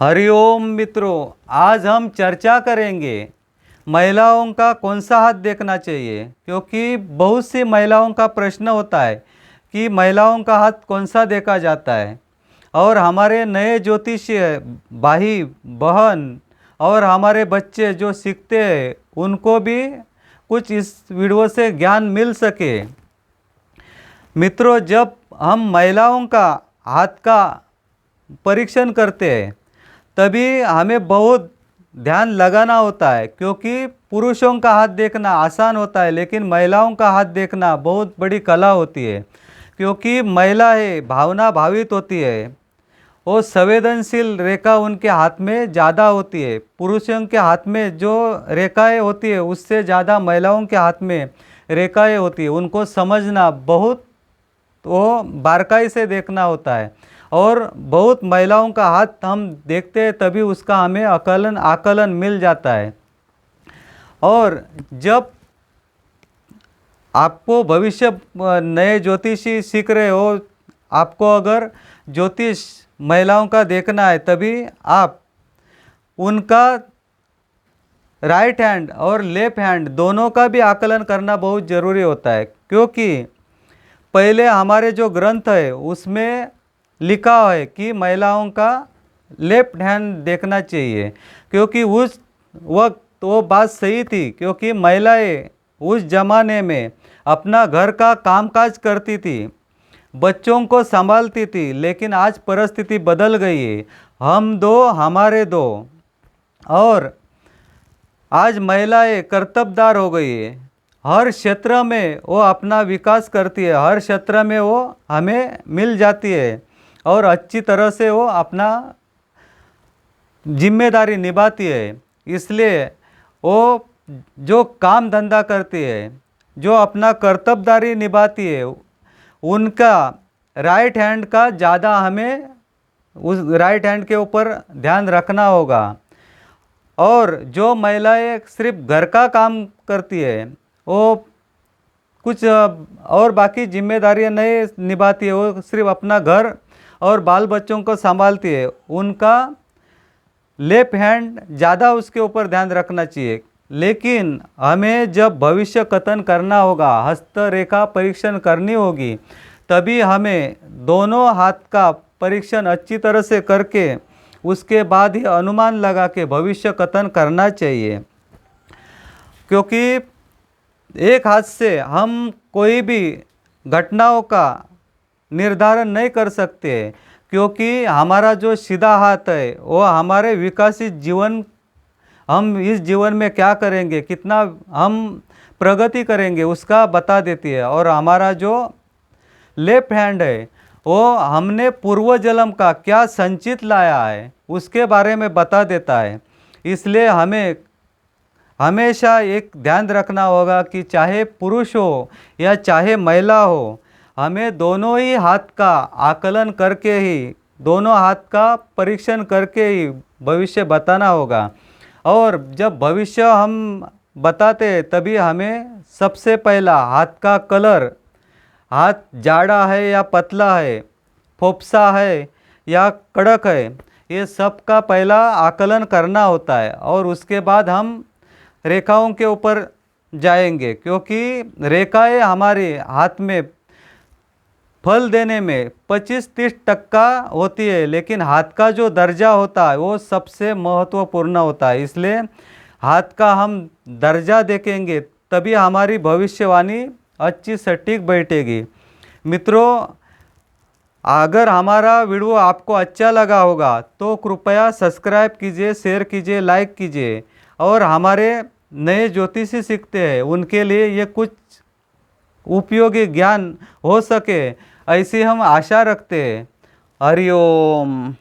हरिओम मित्रों, आज हम चर्चा करेंगे महिलाओं का कौन सा हाथ देखना चाहिए। क्योंकि बहुत सी महिलाओं का प्रश्न होता है कि महिलाओं का हाथ कौन सा देखा जाता है। और हमारे नए ज्योतिषीय भाई बहन और हमारे बच्चे जो सीखते हैं उनको भी कुछ इस वीडियो से ज्ञान मिल सके। मित्रों, जब हम महिलाओं का हाथ का परीक्षण करते हैं तभी हमें बहुत ध्यान लगाना होता है। क्योंकि पुरुषों का हाथ देखना आसान होता है लेकिन महिलाओं का हाथ देखना बहुत बड़ी कला होती है। क्योंकि महिला है भावना भावित होती है, वो संवेदनशील रेखा उनके हाथ में ज़्यादा होती है। पुरुषों के हाथ में जो रेखाएं होती है उससे ज़्यादा महिलाओं के हाथ में रेखाएं होती है। उनको समझना बहुत वो बारकाई से देखना होता है। और बहुत महिलाओं का हाथ हम देखते हैं तभी उसका हमें आकलन मिल जाता है। और जब आपको भविष्य नए ज्योतिषी सीख रहे हो, आपको अगर ज्योतिष महिलाओं का देखना है तभी आप उनका राइट हैंड और लेफ्ट हैंड दोनों का भी आकलन करना बहुत ज़रूरी होता है। क्योंकि पहले हमारे जो ग्रंथ है उसमें लिखा है कि महिलाओं का लेफ्ट हैंड देखना चाहिए। क्योंकि उस वक्त वो बात सही थी, क्योंकि महिलाएं उस ज़माने में अपना घर का कामकाज करती थी, बच्चों को संभालती थी। लेकिन आज परिस्थिति बदल गई है, हम दो हमारे दो। और आज महिलाएं कर्तव्यदार हो गई है, हर क्षेत्र में वो अपना विकास करती है, हर क्षेत्र में वो हमें मिल जाती है और अच्छी तरह से वो अपना जिम्मेदारी निभाती है। इसलिए वो जो काम धंधा करती है, जो अपना कर्तव्यदारी निभाती है, उनका राइट हैंड का ज़्यादा हमें उस राइट हैंड के ऊपर ध्यान रखना होगा। और जो महिलाएं सिर्फ घर का काम करती है, वो कुछ और बाकी जिम्मेदारियां नहीं निभाती है, वो सिर्फ अपना घर और बाल बच्चों को संभालती है, उनका लेफ्ट हैंड ज़्यादा उसके ऊपर ध्यान रखना चाहिए। लेकिन हमें जब भविष्य कथन करना होगा, हस्तरेखा परीक्षण करनी होगी, तभी हमें दोनों हाथ का परीक्षण अच्छी तरह से करके उसके बाद ही अनुमान लगा के भविष्य कथन करना चाहिए। क्योंकि एक हाथ से हम कोई भी घटनाओं का निर्धारण नहीं कर सकते। क्योंकि हमारा जो सीधा हाथ है वो हमारे विकसित जीवन, हम इस जीवन में क्या करेंगे, कितना हम प्रगति करेंगे उसका बता देती है। और हमारा जो लेफ्ट हैंड है वो हमने पूर्व जन्म का क्या संचित लाया है उसके बारे में बता देता है। इसलिए हमें हमेशा एक ध्यान रखना होगा कि चाहे पुरुष हो या चाहे महिला हो, हमें दोनों ही हाथ का आकलन करके ही, दोनों हाथ का परीक्षण करके ही भविष्य बताना होगा। और जब भविष्य हम बताते हैं तभी हमें सबसे पहला हाथ का कलर, हाथ जाड़ा है या पतला है, फोप्सा है या कड़क है, ये सब का पहला आकलन करना होता है। और उसके बाद हम रेखाओं के ऊपर जाएंगे। क्योंकि रेखाएं हमारे हाथ में फल देने में 25-30% होती है, लेकिन हाथ का जो दर्जा होता है वो सबसे महत्वपूर्ण होता है। इसलिए हाथ का हम दर्जा देखेंगे तभी हमारी भविष्यवाणी अच्छी सटीक बैठेगी। मित्रों, अगर हमारा वीडियो आपको अच्छा लगा होगा तो कृपया सब्सक्राइब कीजिए, शेयर कीजिए, लाइक कीजिए। और हमारे नए ज्योतिषी सीखते हैं उनके लिए ये कुछ उपयोगी ज्ञान हो सके ऐसी हम आशा रखते हैं। हरिओम।